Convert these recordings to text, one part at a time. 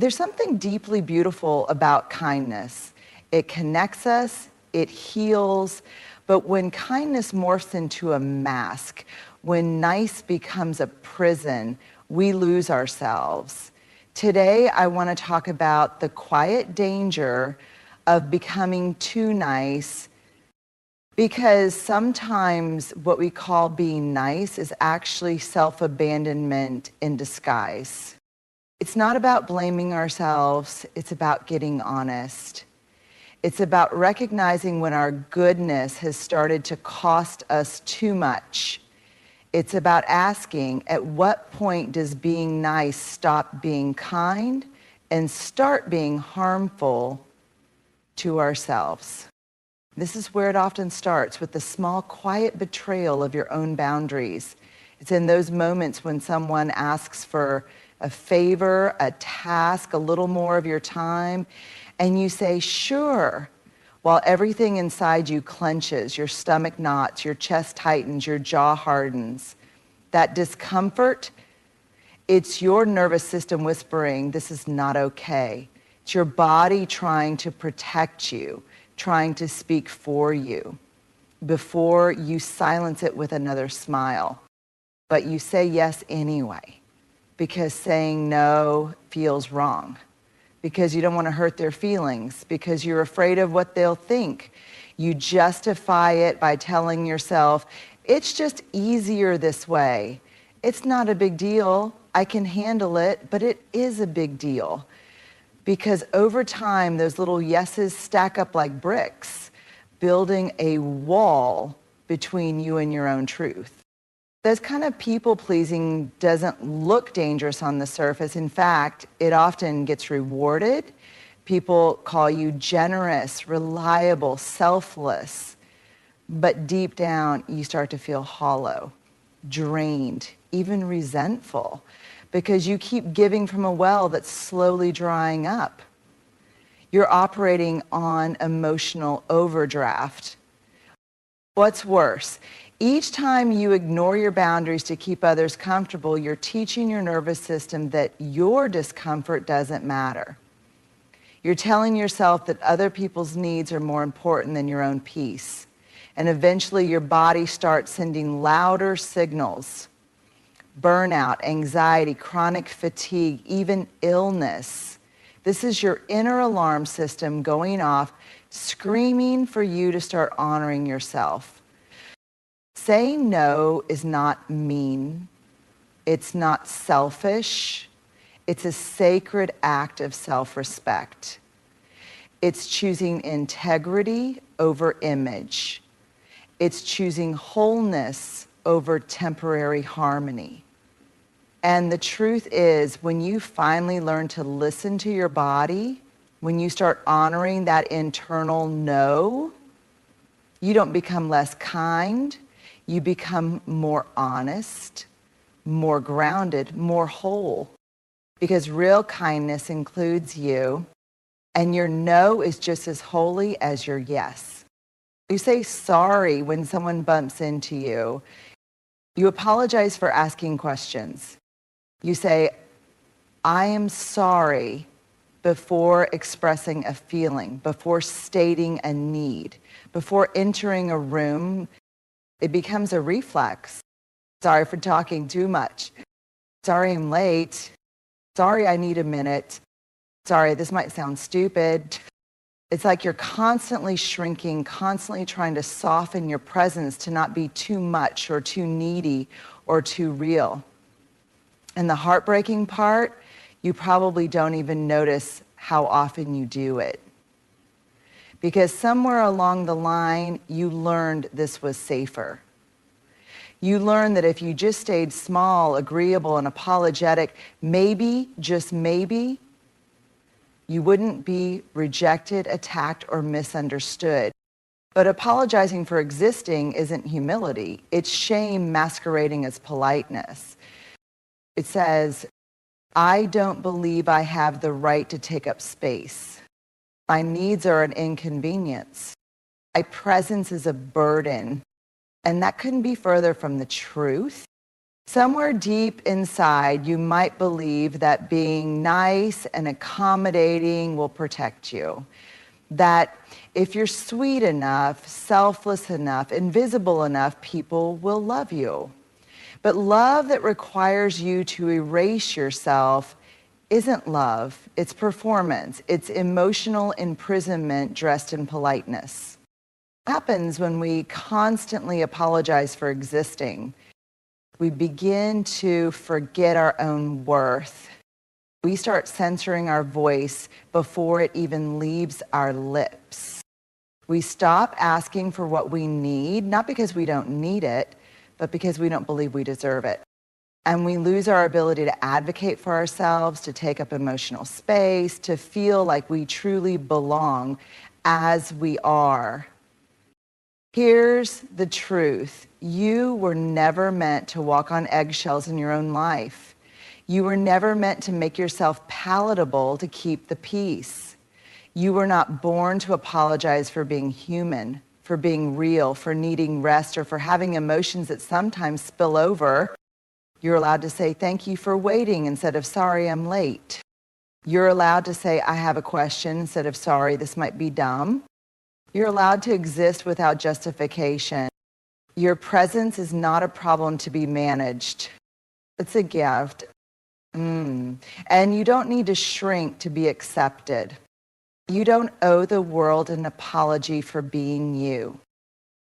There's something deeply beautiful about kindness. It connects us, it heals, but when kindness morphs into a mask, when nice becomes a prison, we lose ourselves. Today, I want to talk about the quiet danger of becoming too nice, because sometimes what we call being nice is actually self-abandonment in disguise. It's not about blaming ourselves, it's about getting honest. It's about recognizing when our goodness has started to cost us too much. It's about asking, at what point does being nice stop being kind and start being harmful to ourselves? This is where it often starts, with the small, quiet betrayal of your own boundaries. It's in those moments when someone asks for a favor, a task, a little more of your time, and you say, sure, while everything inside you clenches, your stomach knots, your chest tightens, your jaw hardens. That discomfort, it's your nervous system whispering, this is not okay. It's your body trying to protect you, trying to speak for you, before you silence it with another smile. But you say yes anyway, because saying no feels wrong, because you don't want to hurt their feelings, because you're afraid of what they'll think. You justify it by telling yourself, it's just easier this way. It's not a big deal. I can handle it, but it is a big deal. Because over time, those little yeses stack up like bricks, building a wall between you and your own truth. This kind of people-pleasing doesn't look dangerous on the surface. In fact, it often gets rewarded. People call you generous, reliable, selfless. But deep down, you start to feel hollow, drained, even resentful, because you keep giving from a well that's slowly drying up. You're operating on emotional overdraft. What's worse? Each time you ignore your boundaries to keep others comfortable, you're teaching your nervous system that your discomfort doesn't matter. You're telling yourself that other people's needs are more important than your own peace. And eventually your body starts sending louder signals. Burnout, anxiety, chronic fatigue, even illness. This is your inner alarm system going off, screaming for you to start honoring yourself. Saying no is not mean. It's not selfish. It's a sacred act of self-respect. It's choosing integrity over image. It's choosing wholeness over temporary harmony. And the truth is, when you finally learn to listen to your body, when you start honoring that internal no, you don't become less kind. You become more honest, more grounded, more whole. Because real kindness includes you, and your no is just as holy as your yes. You say sorry when someone bumps into you. You apologize for asking questions. You say, I am sorry, before expressing a feeling, before stating a need, before entering a room. It becomes a reflex. Sorry for talking too much. Sorry I'm late. Sorry I need a minute. Sorry, this might sound stupid. It's like you're constantly shrinking, constantly trying to soften your presence to not be too much or too needy or too real. And the heartbreaking part, you probably don't even notice how often you do it. Because somewhere along the line, you learned this was safer. You learned that if you just stayed small, agreeable, and apologetic, maybe, just maybe, you wouldn't be rejected, attacked, or misunderstood. But apologizing for existing isn't humility. It's shame masquerading as politeness. It says, I don't believe I have the right to take up space. My needs are an inconvenience. My presence is a burden. And that couldn't be further from the truth. Somewhere deep inside, you might believe that being nice and accommodating will protect you. That if you're sweet enough, selfless enough, invisible enough, people will love you. But love that requires you to erase yourself isn't love. It's performance. It's emotional imprisonment dressed in politeness. What happens when we constantly apologize for existing? We begin to forget our own worth. We start censoring our voice before it even leaves our lips. We stop asking for what we need, not because we don't need it, but because we don't believe we deserve it. And we lose our ability to advocate for ourselves, to take up emotional space, to feel like we truly belong as we are. Here's the truth. You were never meant to walk on eggshells in your own life. You were never meant to make yourself palatable to keep the peace. You were not born to apologize for being human, for being real, for needing rest, or for having emotions that sometimes spill over. You're allowed to say, thank you for waiting, instead of sorry, I'm late. You're allowed to say, I have a question, instead of sorry, this might be dumb. You're allowed to exist without justification. Your presence is not a problem to be managed. It's a gift. And you don't need to shrink to be accepted. You don't owe the world an apology for being you.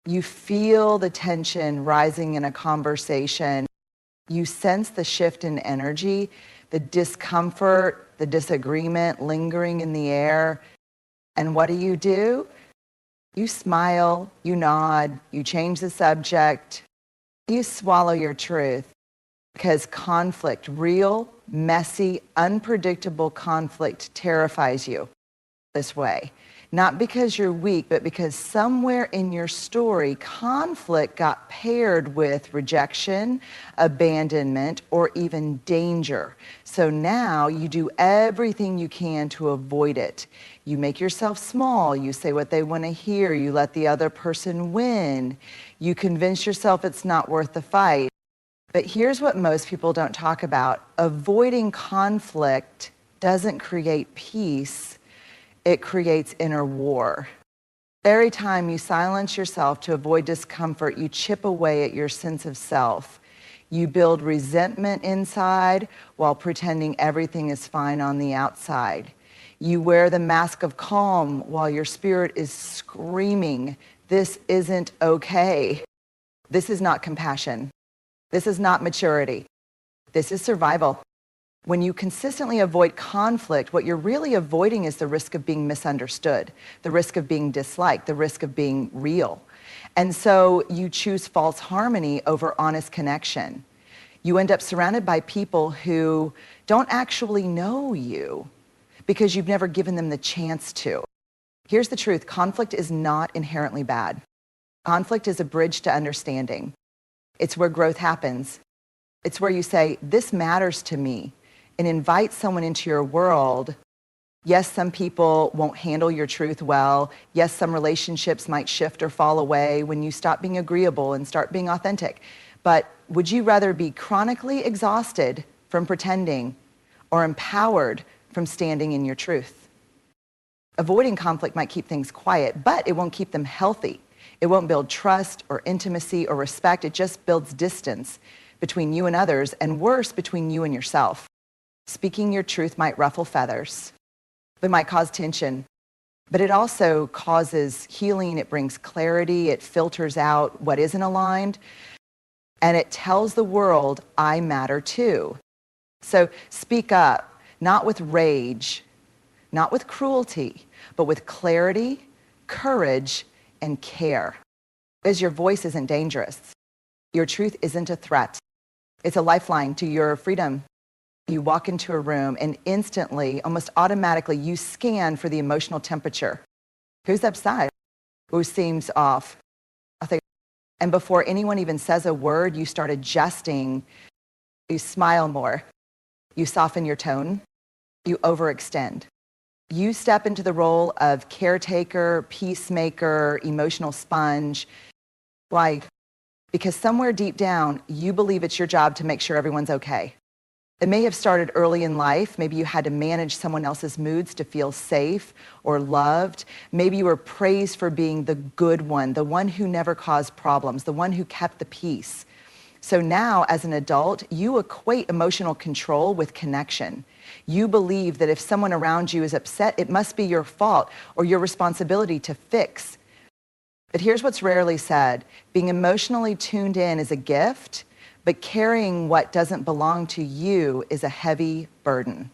You feel the tension rising in a conversation. You sense the shift in energy, the discomfort, the disagreement lingering in the air. And what do? You smile, you nod, you change the subject, you swallow your truth. Because conflict, real, messy, unpredictable conflict terrifies you this way. Not because you're weak, but because somewhere in your story, conflict got paired with rejection, abandonment, or even danger. So now you do everything you can to avoid it. You make yourself small, you say what they want to hear, you let the other person win, you convince yourself it's not worth the fight. But here's what most people don't talk about. Avoiding conflict doesn't create peace. It creates inner war. Every time you silence yourself to avoid discomfort, you chip away at your sense of self. You build resentment inside while pretending everything is fine on the outside. You wear the mask of calm while your spirit is screaming, this isn't okay. This is not compassion. This is not maturity. This is survival. When you consistently avoid conflict, what you're really avoiding is the risk of being misunderstood, the risk of being disliked, the risk of being real. And so you choose false harmony over honest connection. You end up surrounded by people who don't actually know you because you've never given them the chance to. Here's the truth. Conflict is not inherently bad. Conflict is a bridge to understanding. It's where growth happens. It's where you say, this matters to me, and invite someone into your world. Yes, some people won't handle your truth well. Yes, some relationships might shift or fall away when you stop being agreeable and start being authentic. But would you rather be chronically exhausted from pretending or empowered from standing in your truth? Avoiding conflict might keep things quiet, but it won't keep them healthy. It won't build trust or intimacy or respect. It just builds distance between you and others, and worse, between you and yourself. Speaking your truth might ruffle feathers. It might cause tension, but it also causes healing. It brings clarity. It filters out what isn't aligned, and it tells the world, I matter too. So speak up, not with rage, not with cruelty, but with clarity, courage, and care. Because your voice isn't dangerous. Your truth isn't a threat. It's a lifeline to your freedom. You walk into a room and instantly, almost automatically, you scan for the emotional temperature. Who's upset? Who seems off? And before anyone even says a word, you start adjusting. You smile more. You soften your tone. You overextend. You step into the role of caretaker, peacemaker, emotional sponge. Why? because somewhere deep down, you believe it's your job to make sure everyone's okay. It may have started early in life. Maybe you had to manage someone else's moods to feel safe or loved. Maybe you were praised for being the good one, the one who never caused problems, the one who kept the peace. So now, as an adult, you equate emotional control with connection. You believe that if someone around you is upset, it must be your fault or your responsibility to fix. But here's what's rarely said. Being emotionally tuned in is a gift, but carrying what doesn't belong to you is a heavy burden.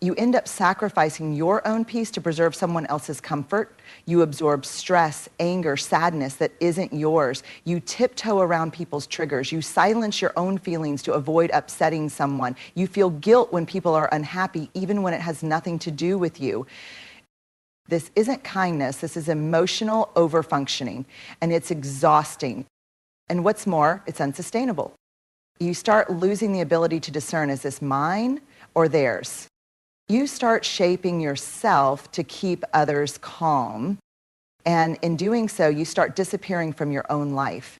You end up sacrificing your own peace to preserve someone else's comfort. You absorb stress, anger, sadness that isn't yours. You tiptoe around people's triggers. You silence your own feelings to avoid upsetting someone. You feel guilt when people are unhappy, even when it has nothing to do with you. This isn't kindness. This is emotional overfunctioning, and it's exhausting. And what's more, it's unsustainable. You start losing the ability to discern, is this mine or theirs? You start shaping yourself to keep others calm. And in doing so, you start disappearing from your own life.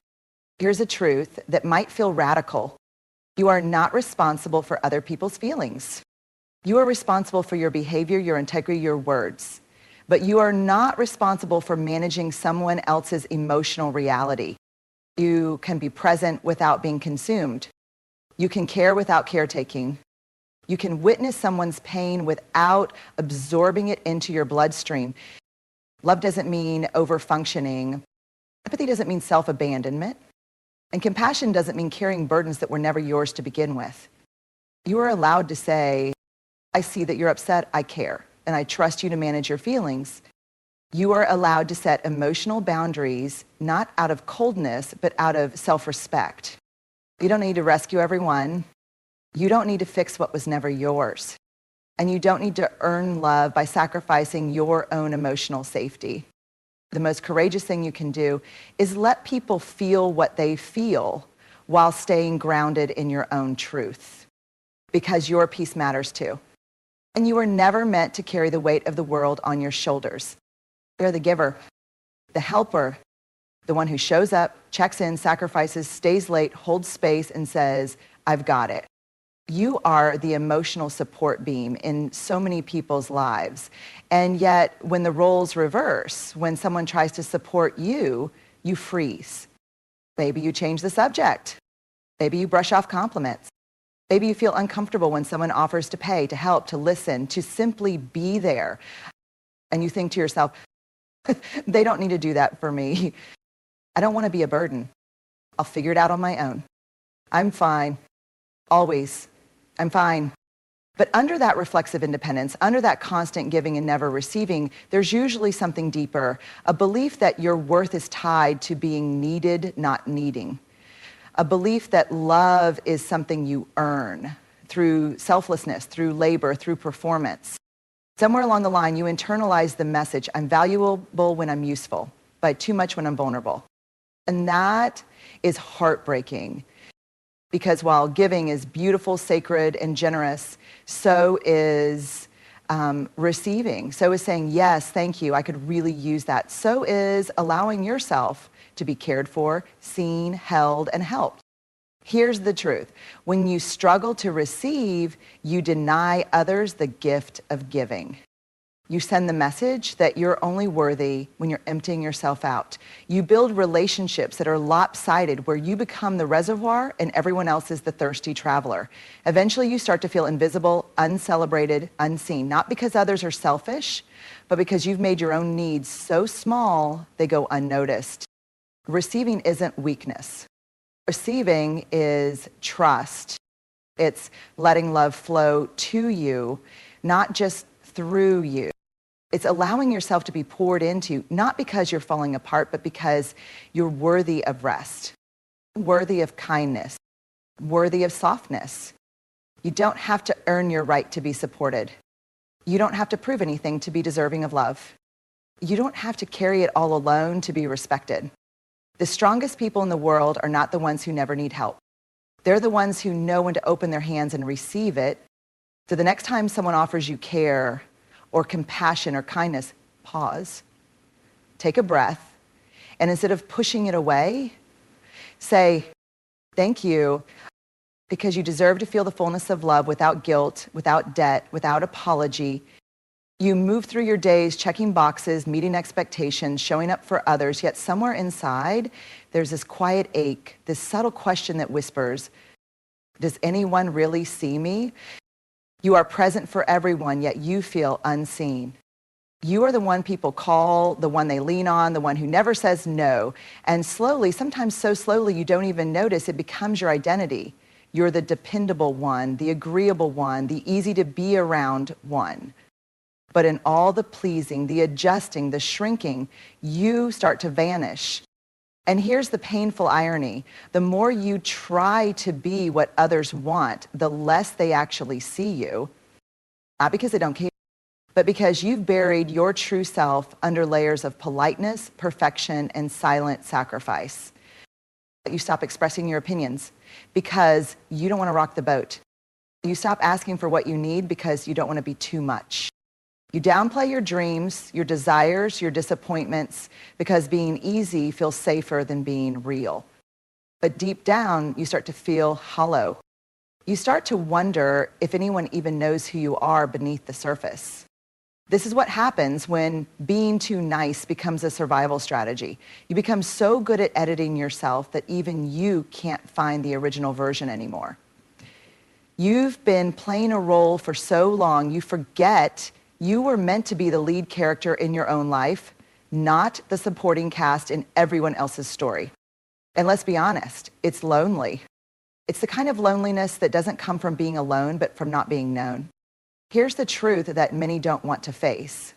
Here's a truth that might feel radical. You are not responsible for other people's feelings. You are responsible for your behavior, your integrity, your words. But you are not responsible for managing someone else's emotional reality. You can be present without being consumed. You can care without caretaking. You can witness someone's pain without absorbing it into your bloodstream. Love doesn't mean overfunctioning. Empathy doesn't mean self-abandonment. And compassion doesn't mean carrying burdens that were never yours to begin with. You are allowed to say, I see that you're upset, I care, and I trust you to manage your feelings. You are allowed to set emotional boundaries, not out of coldness, but out of self-respect. You don't need to rescue everyone. You don't need to fix what was never yours. And you don't need to earn love by sacrificing your own emotional safety. The most courageous thing you can do is let people feel what they feel while staying grounded in your own truth, because your peace matters too. And you were never meant to carry the weight of the world on your shoulders. You're the giver, the helper, the one who shows up, checks in, sacrifices, stays late, holds space, and says, I've got it. You are the emotional support beam in so many people's lives. And yet, when the roles reverse, when someone tries to support you, you freeze. Maybe you change the subject. Maybe you brush off compliments. Maybe you feel uncomfortable when someone offers to pay, to help, to listen, to simply be there. And you think to yourself, they don't need to do that for me. I don't want to be a burden. I'll figure it out on my own. I'm fine. Always. I'm fine. But under that reflexive independence, under that constant giving and never receiving, there's usually something deeper, a belief that your worth is tied to being needed, not needing. A belief that love is something you earn through selflessness, through labor, through performance. Somewhere along the line, you internalize the message, I'm valuable when I'm useful, but too much when I'm vulnerable. And that is heartbreaking. Because while giving is beautiful, sacred, and generous, so is receiving. So is saying, yes, thank you, I could really use that. So is allowing yourself to be cared for, seen, held, and helped. Here's the truth. When you struggle to receive, you deny others the gift of giving. You send the message that you're only worthy when you're emptying yourself out. You build relationships that are lopsided, where you become the reservoir and everyone else is the thirsty traveler. Eventually, you start to feel invisible, uncelebrated, unseen, not because others are selfish, but because you've made your own needs so small they go unnoticed. Receiving isn't weakness. Receiving is trust. It's letting love flow to you, not just through you. It's allowing yourself to be poured into, not because you're falling apart, but because you're worthy of rest, worthy of kindness, worthy of softness. You don't have to earn your right to be supported. You don't have to prove anything to be deserving of love. You don't have to carry it all alone to be respected. The strongest people in the world are not the ones who never need help. They're the ones who know when to open their hands and receive it. So the next time someone offers you care or compassion or kindness, pause, take a breath, and instead of pushing it away, Say, thank you, because you deserve to feel the fullness of love without guilt, without debt, without apology. You move through your days checking boxes, meeting expectations, showing up for others, yet somewhere inside, there's this quiet ache, this subtle question that whispers, does anyone really see me? You are present for everyone, yet you feel unseen. You are the one people call, the one they lean on, the one who never says no. And slowly, sometimes so slowly you don't even notice, it becomes your identity. You're the dependable one, the agreeable one, the easy to be around one. But in all the pleasing, the adjusting, the shrinking, you start to vanish. And here's the painful irony. The more you try to be what others want, the less they actually see you. Not because they don't care, but because you've buried your true self under layers of politeness, perfection, and silent sacrifice. You stop expressing your opinions because you don't want to rock the boat. You stop asking for what you need because you don't want to be too much. You downplay your dreams, your desires, your disappointments, because being easy feels safer than being real. But deep down, you start to feel hollow. You start to wonder if anyone even knows who you are beneath the surface. This is what happens when being too nice becomes a survival strategy. You become so good at editing yourself that even you can't find the original version anymore. You've been playing a role for so long, you forget you were meant to be the lead character in your own life, not the supporting cast in everyone else's story. And let's be honest, it's lonely. It's the kind of loneliness that doesn't come from being alone, but from not being known. Here's the truth that many don't want to face.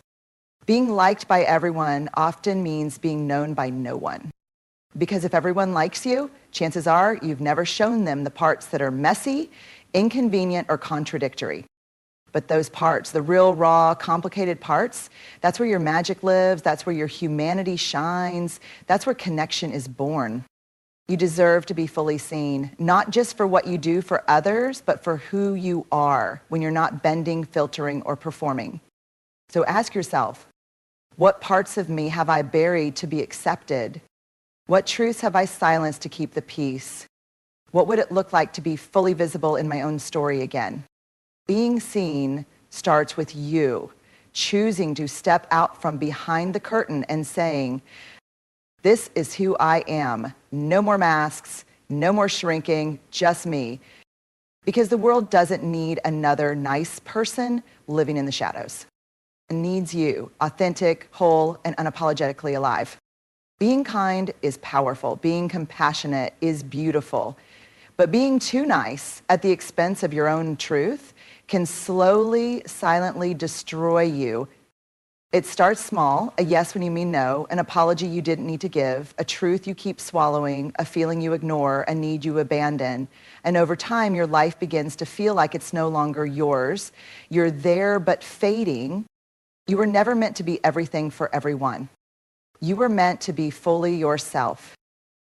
Being liked by everyone often means being known by no one. Because if everyone likes you, chances are you've never shown them the parts that are messy, inconvenient, or contradictory. But those parts, the real, raw, complicated parts, that's where your magic lives, that's where your humanity shines, that's where connection is born. You deserve to be fully seen, not just for what you do for others, but for who you are when you're not bending, filtering, or performing. So ask yourself, what parts of me have I buried to be accepted? What truths have I silenced to keep the peace? What would it look like to be fully visible in my own story again? Being seen starts with you choosing to step out from behind the curtain and saying, this is who I am. No more masks, no more shrinking, just me. Because the world doesn't need another nice person living in the shadows. It needs you, authentic, whole, and unapologetically alive. Being kind is powerful. Being compassionate is beautiful. But being too nice at the expense of your own truth can slowly, silently destroy you. It starts small, a yes when you mean no, an apology you didn't need to give, a truth you keep swallowing, a feeling you ignore, a need you abandon. And over time, your life begins to feel like it's no longer yours. You're there but fading. You were never meant to be everything for everyone. You were meant to be fully yourself.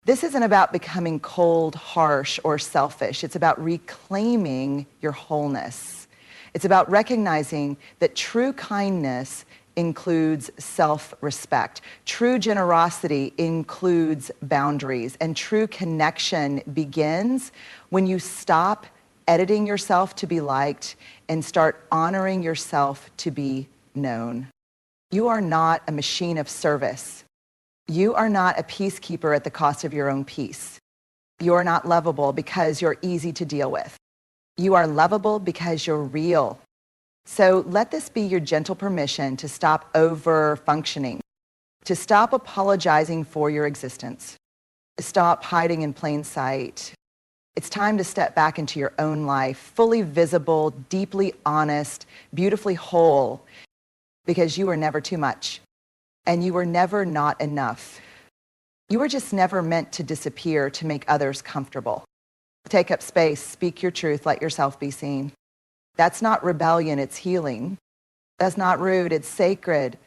This isn't about becoming cold, harsh, or selfish. It's about reclaiming your wholeness. It's about recognizing that true kindness includes self-respect. True generosity includes boundaries. And true connection begins when you stop editing yourself to be liked and start honoring yourself to be known. You are not a machine of service. You are not a peacekeeper at the cost of your own peace. You are not lovable because you're easy to deal with. You are lovable because you're real. So let this be your gentle permission to stop over-functioning, to stop apologizing for your existence, to stop hiding in plain sight. It's time to step back into your own life, fully visible, deeply honest, beautifully whole, because you were never too much, and you were never not enough. You were just never meant to disappear to make others comfortable. Take up space, speak your truth, let yourself be seen. That's not rebellion, it's healing. That's not rude, it's sacred.